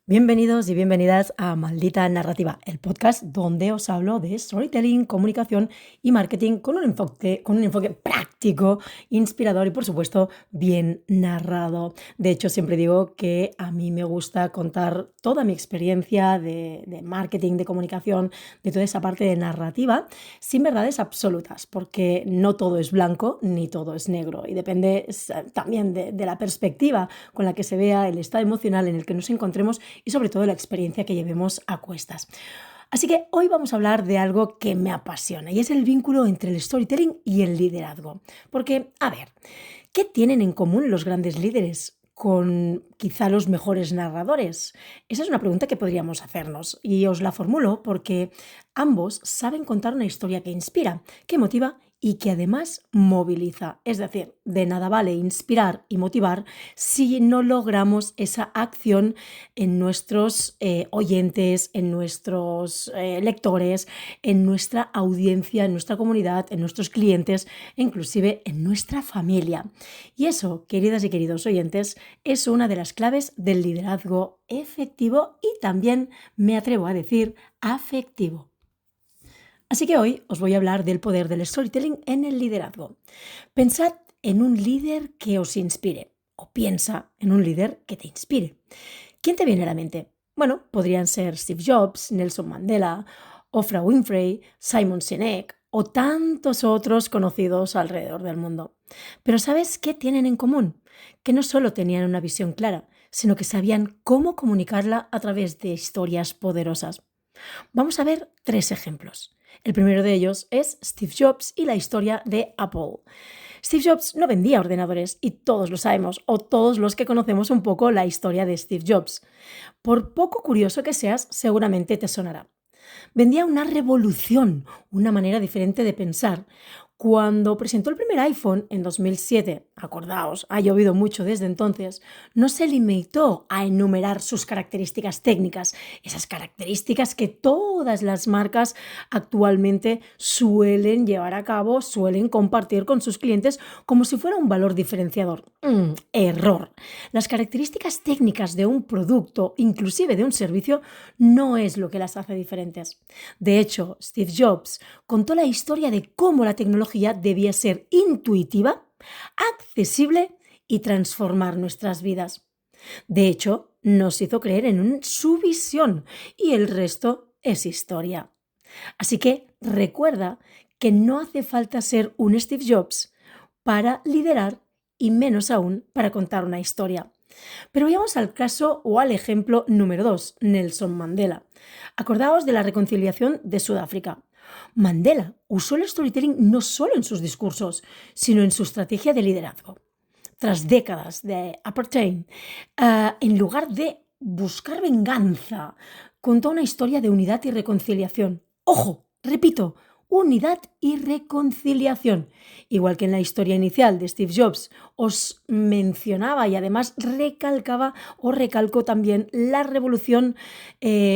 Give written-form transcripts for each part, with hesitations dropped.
Bienvenidos y bienvenidas a Maldita Narrativa, el podcast donde os hablo de storytelling, comunicación y marketing con un enfoque práctico, inspirador y, por supuesto, bien narrado. De hecho, siempre digo que a mí me gusta contar toda mi experiencia de marketing, de comunicación, de toda esa parte de narrativa, sin verdades absolutas, porque no todo es blanco ni todo es negro y depende también de la perspectiva con la que se vea, el estado emocional en el que nos encontremos y sobre todo la experiencia que llevemos a cuestas. Así que hoy vamos a hablar de algo que me apasiona y es el vínculo entre el storytelling y el liderazgo. Porque, a ver, ¿qué tienen en común los grandes líderes con quizá los mejores narradores? Esa es una pregunta que podríamos hacernos y os la formulo porque ambos saben contar una historia que inspira, que motiva y que además moviliza. Es decir, de nada vale inspirar y motivar si no logramos esa acción en nuestros oyentes, en nuestros lectores, en nuestra audiencia, en nuestra comunidad, en nuestros clientes e inclusive en nuestra familia. Y eso, queridas y queridos oyentes, es una de las claves del liderazgo efectivo y también, me atrevo a decir, afectivo. Así que hoy os voy a hablar del poder del storytelling en el liderazgo. Pensad en un líder que os inspire o piensa en un líder que te inspire. ¿Quién te viene a la mente? Bueno, podrían ser Steve Jobs, Nelson Mandela, Oprah Winfrey, Simon Sinek o tantos otros conocidos alrededor del mundo. Pero ¿sabes qué tienen en común? Que no solo tenían una visión clara, sino que sabían cómo comunicarla a través de historias poderosas. Vamos a ver 3 ejemplos. El primero de ellos es Steve Jobs y la historia de Apple. Steve Jobs no vendía ordenadores y todos lo sabemos, o todos los que conocemos un poco la historia de Steve Jobs. Por poco curioso que seas, seguramente te sonará. Vendía una revolución, una manera diferente de pensar. Cuando presentó el primer iPhone en 2007, acordaos, ha llovido mucho desde entonces, no se limitó a enumerar sus características técnicas, esas características que todas las marcas actualmente suelen llevar a cabo, suelen compartir con sus clientes como si fuera un valor diferenciador. Error. Las características técnicas de un producto, inclusive de un servicio, no es lo que las hace diferentes. De hecho, Steve Jobs contó la historia de cómo la tecnología debía ser intuitiva, accesible y transformar nuestras vidas. De hecho, nos hizo creer en su visión y el resto es historia. Así que recuerda que no hace falta ser un Steve Jobs para liderar y menos aún para contar una historia. Pero vayamos al caso o al ejemplo número 2, Nelson Mandela. Acordaos de la reconciliación de Sudáfrica. Mandela usó el storytelling no solo en sus discursos, sino en su estrategia de liderazgo. Tras décadas de apartheid, en lugar de buscar venganza, contó una historia de unidad y reconciliación. Ojo, repito, unidad y reconciliación. Igual que en la historia inicial de Steve Jobs os mencionaba y además recalcaba o recalcó también la revolución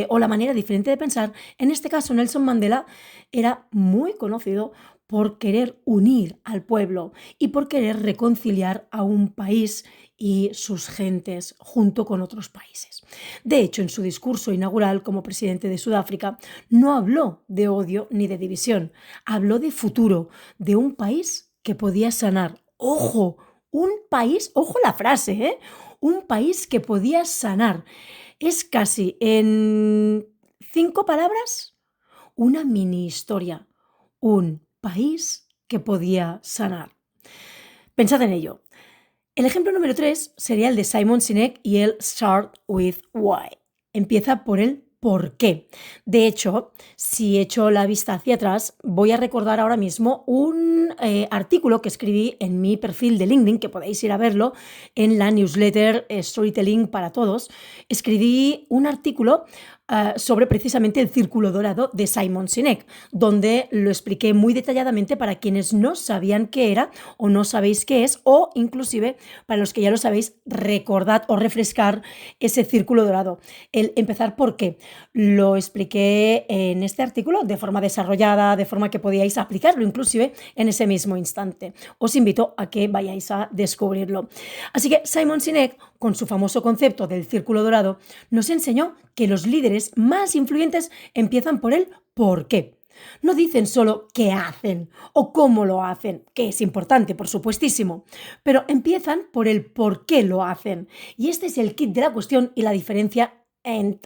o la manera diferente de pensar, en este caso Nelson Mandela era muy conocido por querer unir al pueblo y por querer reconciliar a un país y sus gentes junto con otros países. De hecho, en su discurso inaugural como presidente de Sudáfrica, no habló de odio ni de división, habló de futuro, de un país que podía sanar. ¡Ojo! Un país, ojo la frase, ¿eh? Un país que podía sanar. Es casi en 5 palabras una mini historia. Un país que podía sanar. Pensad en ello. El ejemplo número 3 sería el de Simon Sinek y el Start with Why. Empieza por el por qué. De hecho, si echo la vista hacia atrás, voy a recordar ahora mismo un artículo que escribí en mi perfil de LinkedIn, que podéis ir a verlo en la newsletter Storytelling para Todos. Escribí un artículo sobre precisamente el círculo dorado de Simon Sinek, donde lo expliqué muy detalladamente para quienes no sabían qué era o no sabéis qué es, o inclusive para los que ya lo sabéis, recordad o refrescar ese círculo dorado. El empezar por qué. Lo expliqué en este artículo de forma desarrollada, de forma que podíais aplicarlo inclusive en ese mismo instante. Os invito a que vayáis a descubrirlo. Así que Simon Sinek, con su famoso concepto del círculo dorado, nos enseñó que los líderes más influyentes empiezan por el por qué. No dicen solo qué hacen o cómo lo hacen, que es importante, por supuestísimo, pero empiezan por el por qué lo hacen. Y este es el kit de la cuestión y la diferencia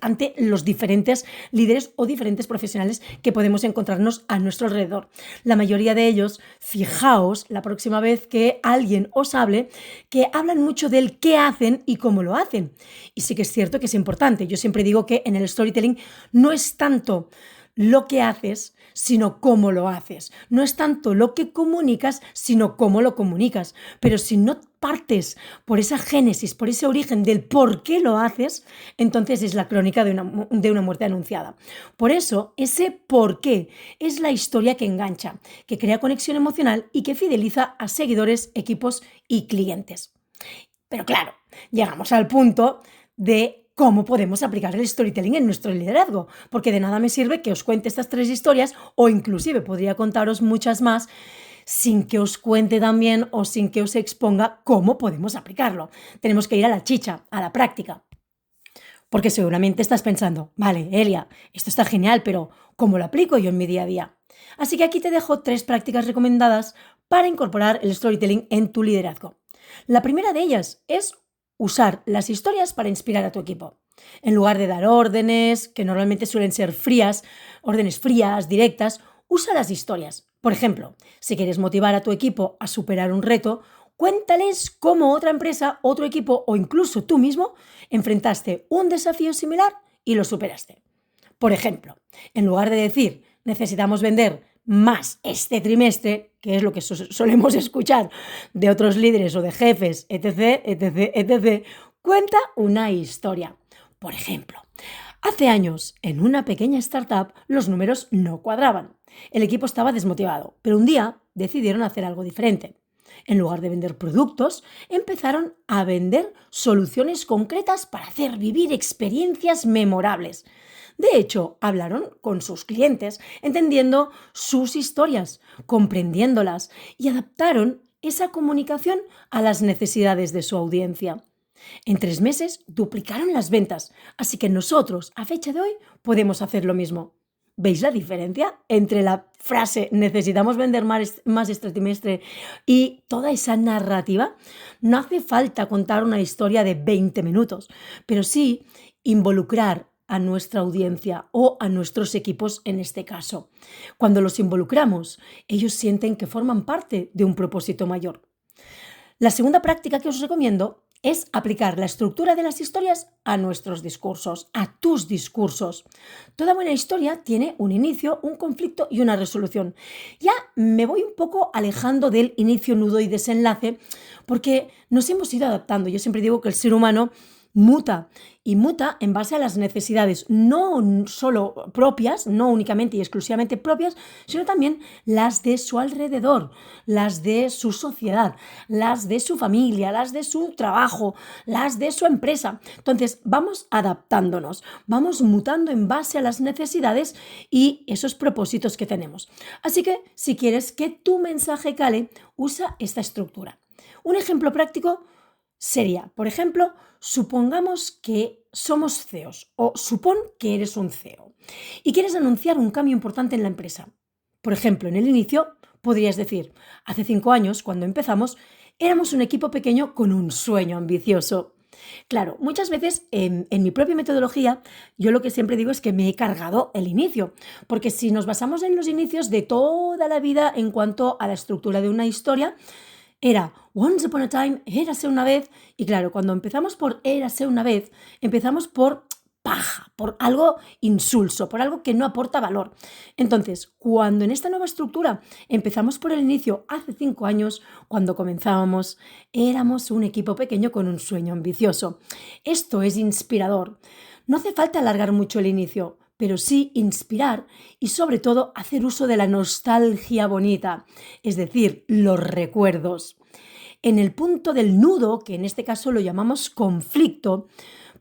ante los diferentes líderes o diferentes profesionales que podemos encontrarnos a nuestro alrededor. La mayoría de ellos, fijaos la próxima vez que alguien os hable, que hablan mucho del qué hacen y cómo lo hacen. Y sí que es cierto que es importante. Yo siempre digo que en el storytelling no es tanto lo que haces, sino cómo lo haces. No es tanto lo que comunicas, sino cómo lo comunicas. Pero si no partes por esa génesis, por ese origen del por qué lo haces, entonces es la crónica de una muerte anunciada. Por eso, ese por qué es la historia que engancha, que crea conexión emocional y que fideliza a seguidores, equipos y clientes. Pero claro, llegamos al punto de cómo podemos aplicar el storytelling en nuestro liderazgo, porque de nada me sirve que os cuente estas 3 historias o inclusive podría contaros muchas más sin que os cuente también o sin que os exponga cómo podemos aplicarlo. Tenemos que ir a la chicha, a la práctica. Porque seguramente estás pensando, vale, Elia, esto está genial, pero ¿cómo lo aplico yo en mi día a día? Así que aquí te dejo 3 prácticas recomendadas para incorporar el storytelling en tu liderazgo. La primera de ellas es usar las historias para inspirar a tu equipo. En lugar de dar órdenes, que normalmente suelen ser frías, órdenes frías, directas, usa las historias. Por ejemplo, si quieres motivar a tu equipo a superar un reto, cuéntales cómo otra empresa, otro equipo o incluso tú mismo enfrentaste un desafío similar y lo superaste. Por ejemplo, en lugar de decir necesitamos vender más este trimestre, que es lo que solemos escuchar de otros líderes o de jefes, etc., etc., etc., cuenta una historia. Por ejemplo, hace años, en una pequeña startup, los números no cuadraban. El equipo estaba desmotivado, pero un día decidieron hacer algo diferente. En lugar de vender productos, empezaron a vender soluciones concretas para hacer vivir experiencias memorables. De hecho, hablaron con sus clientes, entendiendo sus historias, comprendiéndolas y adaptaron esa comunicación a las necesidades de su audiencia. En 3 meses duplicaron las ventas, así que nosotros, a fecha de hoy, podemos hacer lo mismo. ¿Veis la diferencia entre la frase necesitamos vender más este trimestre y toda esa narrativa? No hace falta contar una historia de 20 minutos, pero sí involucrar a nuestra audiencia o a nuestros equipos en este caso. Cuando los involucramos, ellos sienten que forman parte de un propósito mayor. La segunda práctica que os recomiendo es aplicar la estructura de las historias a nuestros discursos, a tus discursos. Toda buena historia tiene un inicio, un conflicto y una resolución. Ya me voy un poco alejando del inicio, nudo y desenlace porque nos hemos ido adaptando. Yo siempre digo que el ser humano muta y muta en base a las necesidades no solo propias, no únicamente y exclusivamente propias, sino también las de su alrededor, las de su sociedad, las de su familia, las de su trabajo, las de su empresa. Entonces vamos adaptándonos, vamos mutando en base a las necesidades y esos propósitos que tenemos. Así que si quieres que tu mensaje cale, usa esta estructura. Un ejemplo práctico sería, por ejemplo, supongamos que somos CEOs o supón que eres un CEO y quieres anunciar un cambio importante en la empresa. Por ejemplo, en el inicio podrías decir, hace 5 años, cuando empezamos, éramos un equipo pequeño con un sueño ambicioso. Claro, muchas veces en mi propia metodología, yo lo que siempre digo es que me he cargado el inicio, porque si nos basamos en los inicios de toda la vida en cuanto a la estructura de una historia, era Once upon a time, érase una vez. Y claro, cuando empezamos por érase una vez, empezamos por paja, por algo insulso, por algo que no aporta valor. Entonces, cuando en esta nueva estructura empezamos por el inicio, hace 5 años, cuando comenzábamos, éramos un equipo pequeño con un sueño ambicioso. Esto es inspirador. No hace falta alargar mucho el inicio, pero sí inspirar y sobre todo hacer uso de la nostalgia bonita, es decir, los recuerdos. En el punto del nudo, que en este caso lo llamamos conflicto,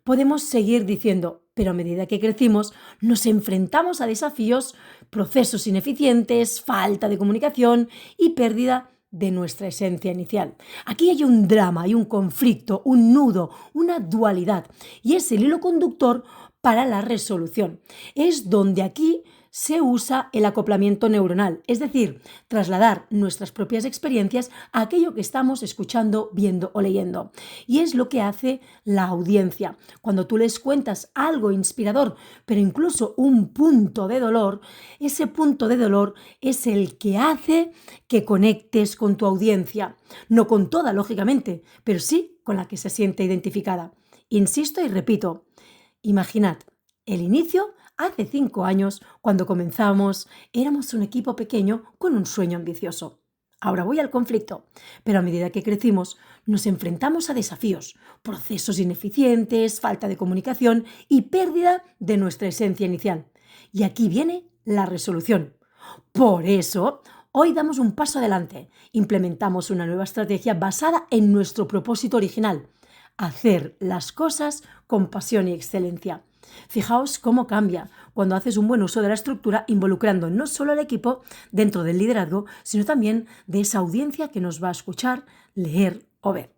podemos seguir diciendo, pero a medida que crecimos nos enfrentamos a desafíos, procesos ineficientes, falta de comunicación y pérdida de nuestra esencia inicial. Aquí hay un drama, hay un conflicto, un nudo, una dualidad y es el hilo conductor para la resolución. Es donde aquí se usa el acoplamiento neuronal, es decir, trasladar nuestras propias experiencias a aquello que estamos escuchando, viendo o leyendo. Y es lo que hace la audiencia. Cuando tú les cuentas algo inspirador, pero incluso un punto de dolor, ese punto de dolor es el que hace que conectes con tu audiencia. No con toda, lógicamente, pero sí con la que se siente identificada. Insisto y repito, imaginad el inicio. Hace 5 años, cuando comenzamos, éramos un equipo pequeño con un sueño ambicioso. Ahora voy al conflicto, pero a medida que crecimos, nos enfrentamos a desafíos, procesos ineficientes, falta de comunicación y pérdida de nuestra esencia inicial. Y aquí viene la resolución. Por eso, hoy damos un paso adelante, implementamos una nueva estrategia basada en nuestro propósito original: hacer las cosas con pasión y excelencia. Fijaos cómo cambia cuando haces un buen uso de la estructura, involucrando no solo al equipo dentro del liderazgo, sino también de esa audiencia que nos va a escuchar, leer o ver.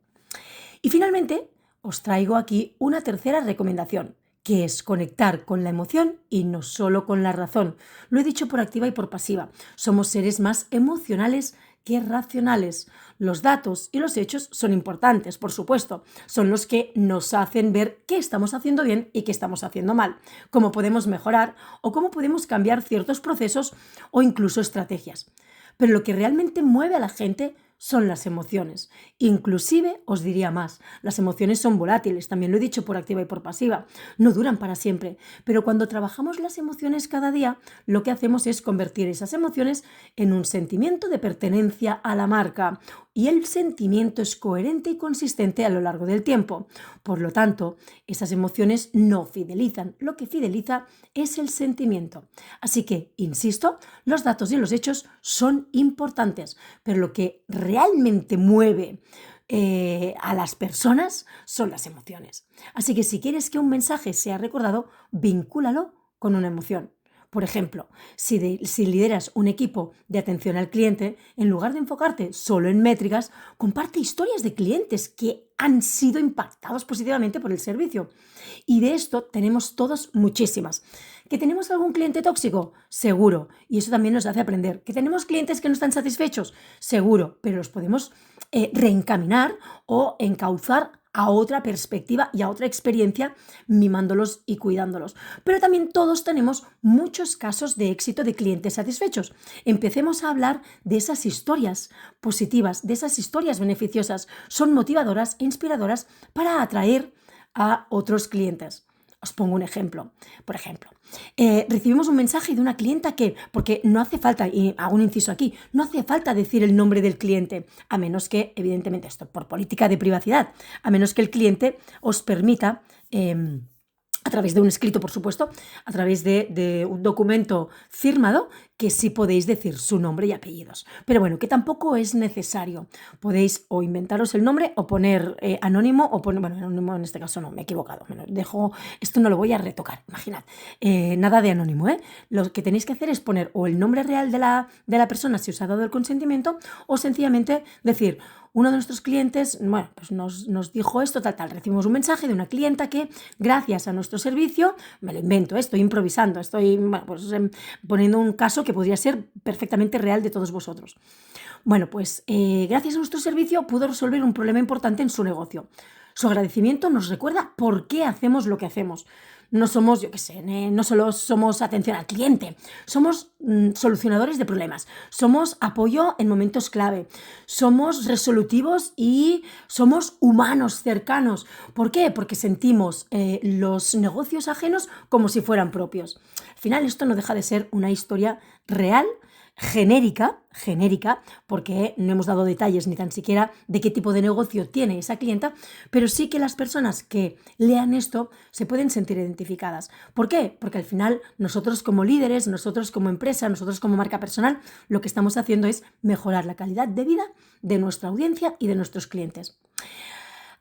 Y finalmente, os traigo aquí una tercera recomendación, que es conectar con la emoción y no solo con la razón. Lo he dicho por activa y por pasiva. Somos seres más emocionales que racionales. Los datos y los hechos son importantes, por supuesto. Son los que nos hacen ver qué estamos haciendo bien y qué estamos haciendo mal, cómo podemos mejorar o cómo podemos cambiar ciertos procesos o incluso estrategias. Pero lo que realmente mueve a la gente son las emociones. Inclusive, os diría más, las emociones son volátiles, también lo he dicho por activa y por pasiva, no duran para siempre, pero cuando trabajamos las emociones cada día, lo que hacemos es convertir esas emociones en un sentimiento de pertenencia a la marca, y el sentimiento es coherente y consistente a lo largo del tiempo. Por lo tanto, esas emociones no fidelizan, lo que fideliza es el sentimiento. Así que, insisto, los datos y los hechos son importantes, pero lo que realmente mueve a las personas son las emociones. Así que si quieres que un mensaje sea recordado, vincúlalo con una emoción. Por ejemplo, si lideras un equipo de atención al cliente, en lugar de enfocarte solo en métricas, comparte historias de clientes que han sido impactados positivamente por el servicio. Y de esto tenemos todos muchísimas. ¿Que tenemos algún cliente tóxico? Seguro. Y eso también nos hace aprender. ¿Que tenemos clientes que no están satisfechos? Seguro. Pero los podemos reencaminar o encauzar a otra perspectiva y a otra experiencia, mimándolos y cuidándolos. Pero también todos tenemos muchos casos de éxito de clientes satisfechos. Empecemos a hablar de esas historias positivas, de esas historias beneficiosas. Son motivadoras e inspiradoras para atraer a otros clientes. Os pongo un ejemplo. Por ejemplo, recibimos un mensaje de una clienta que, porque no hace falta, y hago un inciso aquí, no hace falta decir el nombre del cliente, a menos que, evidentemente, esto por política de privacidad, a menos que el cliente os permita, a través de un escrito, por supuesto, a través de un documento firmado, que sí podéis decir su nombre y apellidos. Pero bueno, que tampoco es necesario. Podéis o inventaros el nombre o poner anónimo, o poner, bueno, anónimo en este caso no, me he equivocado. Esto no lo voy a retocar, imaginad. Nada de anónimo, ¿eh? Lo que tenéis que hacer es poner o el nombre real de la persona, si os ha dado el consentimiento, o sencillamente decir: uno de nuestros clientes, bueno, pues nos dijo esto, tal. Recibimos un mensaje de una clienta que, gracias a nuestro servicio, me lo invento, estoy improvisando, estoy poniendo un caso que podría ser perfectamente real de todos vosotros. Bueno, pues gracias a nuestro servicio pudo resolver un problema importante en su negocio. Su agradecimiento nos recuerda por qué hacemos lo que hacemos. No somos, no solo somos atención al cliente, somos solucionadores de problemas, somos apoyo en momentos clave, somos resolutivos y somos humanos cercanos. ¿Por qué? Porque sentimos los negocios ajenos como si fueran propios. Al final esto no deja de ser una historia real genérica, porque no hemos dado detalles ni tan siquiera de qué tipo de negocio tiene esa clienta, pero sí que las personas que lean esto se pueden sentir identificadas. ¿Por qué? Porque al final nosotros como líderes, nosotros como empresa, nosotros como marca personal, lo que estamos haciendo es mejorar la calidad de vida de nuestra audiencia y de nuestros clientes.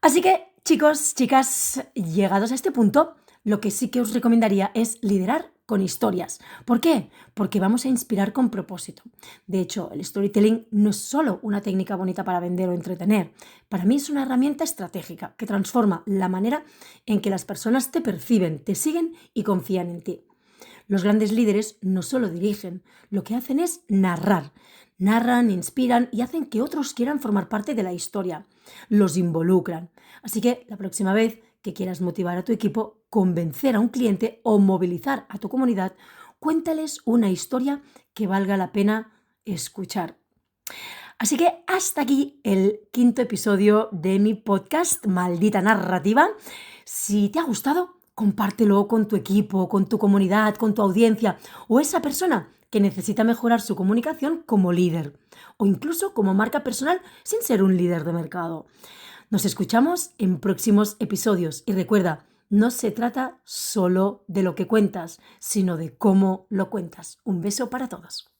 Así que, chicos, chicas, llegados a este punto, lo que sí que os recomendaría es liderar con historias. ¿Por qué? Porque vamos a inspirar con propósito. De hecho, el storytelling no es solo una técnica bonita para vender o entretener. Para mí es una herramienta estratégica que transforma la manera en que las personas te perciben, te siguen y confían en ti. Los grandes líderes no solo dirigen, lo que hacen es narrar. Narran, inspiran y hacen que otros quieran formar parte de la historia. Los involucran. Así que la próxima vez que quieras motivar a tu equipo, convencer a un cliente o movilizar a tu comunidad, cuéntales una historia que valga la pena escuchar. Así que hasta aquí el 5º episodio de mi podcast Maldita Narrativa. Si te ha gustado, compártelo con tu equipo, con tu comunidad, con tu audiencia o esa persona que necesita mejorar su comunicación como líder o incluso como marca personal sin ser un líder de mercado. Nos escuchamos en próximos episodios y recuerda, no se trata solo de lo que cuentas, sino de cómo lo cuentas. Un beso para todos.